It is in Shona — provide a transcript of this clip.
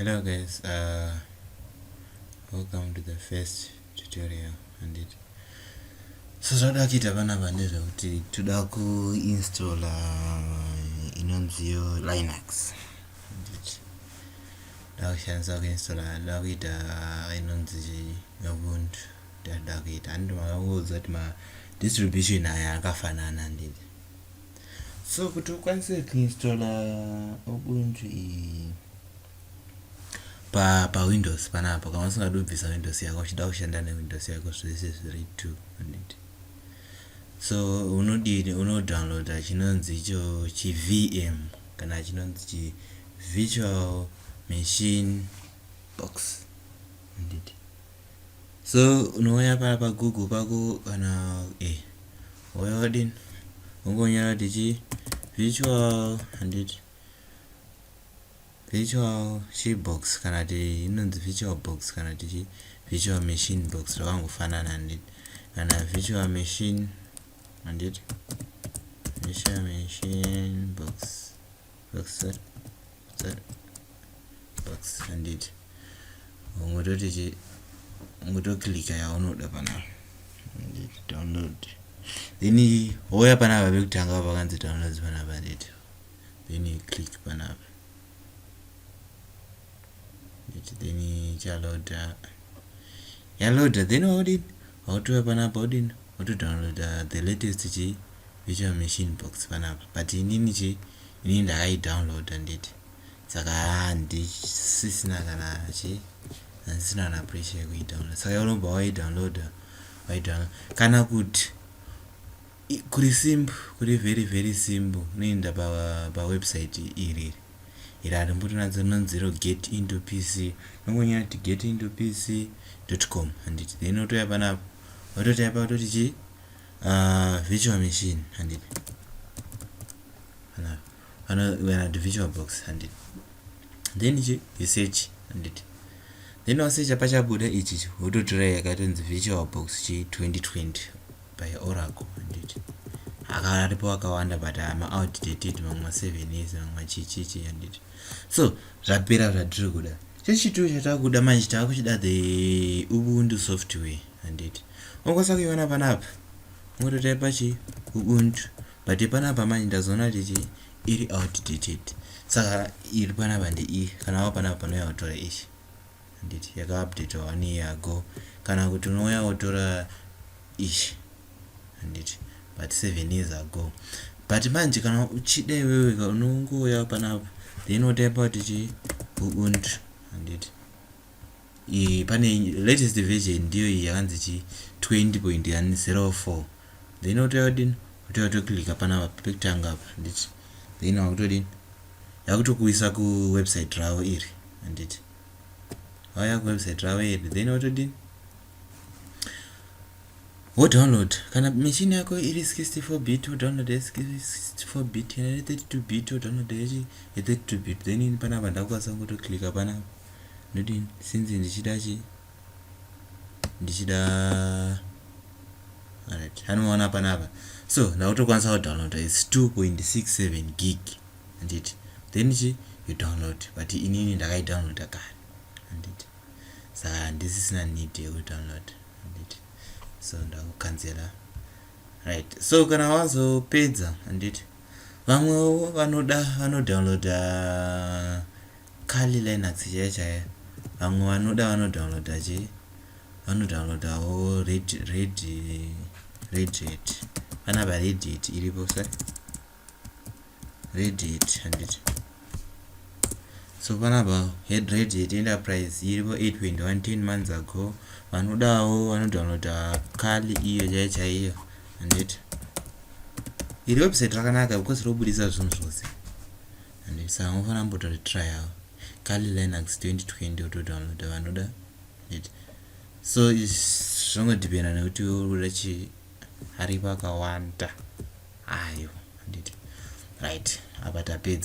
Hello guys, welcome to the first tutorial and it so zvada kuita panapa ndezvekuti toda kuinstalla inonziyo Linux nda kushandisa kuinstalla nda kuita inonzi Ubuntu nda kuita handi makangoudza kuti ma distribution aya akafanana nditi so kuti ukwanise kuinstalla Ubuntu pa Windows panapa kama usingadi kubvisa Windows yako uchida kushanda neWindows yako zvese zviri 2 handiti so uno downloada chinonzi icho VM kana chinonzi virtual machine box handiti so unouya pa Google pako kana wayodin ungonyora kuti virtual handiti virtual C box kana ti inonzi virtual box kana ti virtual machine box rakangofanana nditi kana virtual machine handiti virtual machine box handiti ungotoclicka yaunoda panapa handiti download then woya panapa pekutanga pakanzi downloads panapa handiti then click panapa then yaloada then autoya panapa auto download the latest virtual machine box panapa but inini ndakai download nditi saka handisisina kana pressure yekuidownload saka unobva waidownload kana kuti kuri simple kuri very simple unoenda pa website iri harimbotonadzo nonzero get into pc nongonyanya kuti getintopc.com handiti then otoya panapa ototaipa kutoti virtual machine handiti kana virtual box handiti then you search handiti then wasearcha pachabuda ichi wototora yakatonzi virtual box 2020 by Oracle handiti akaripo akawanda but ama outdated mamwe 7 years mamwe chichichi handiti so zvapera zvatiri kuda chechitoo chatakuda manje takuchida the Ubuntu software handiti ungosaka kuiona panapa ungototaipa Ubuntu but panapa manje ndazoona kuti iri outdated saka iri panapa ndi kana wa panapa panoya kutora ichi handiti yakaupdate 1 year ago kana kuti unoya kutora ichi handiti but 7 years ago but manje kana uchida iwewe unongoya panapa then otaipa kuti Ubuntu handiti pane latest version ndiyo iyi yakanzi 20.04 then ototoclicka panapa pekutanga apa handiti then wakutodini yakutokuisa kuwebsite ravo iri handiti waya kuwebsite ravo iri then otodini download kana machine yako iri 64 bit download 64 bit kana 32 bit download 32 bit then panapa ndakukwanisa kutoclicka panapa ndodini since ndichida alright hanoona panapa so ndakutokwanisa kudownload is 2.67 gig handiti then you download but inini ndakaidownloada kare handiti saka handisisina need yekudownload handiti so ndakukanzela right so kana wazopedza handiti vamwe vanodownloada Kali Linux chaichaya vamwe vanodownloadawo Red Hat panapa Red Hat iripo Red Hat handiti so panapa Red Hat Enterprise iripo 8.1 months ago vanodownloada Kali iyo chaiyo handiti iri website rakanaka because robudisa zvinhu zvose handiti saka unofana kumbotori try yawo Kali Linux 2020 utodownloada vanoda handiti so zvinodependa nekuti urikuda ari pakawanda ayo handiti right apa tapedza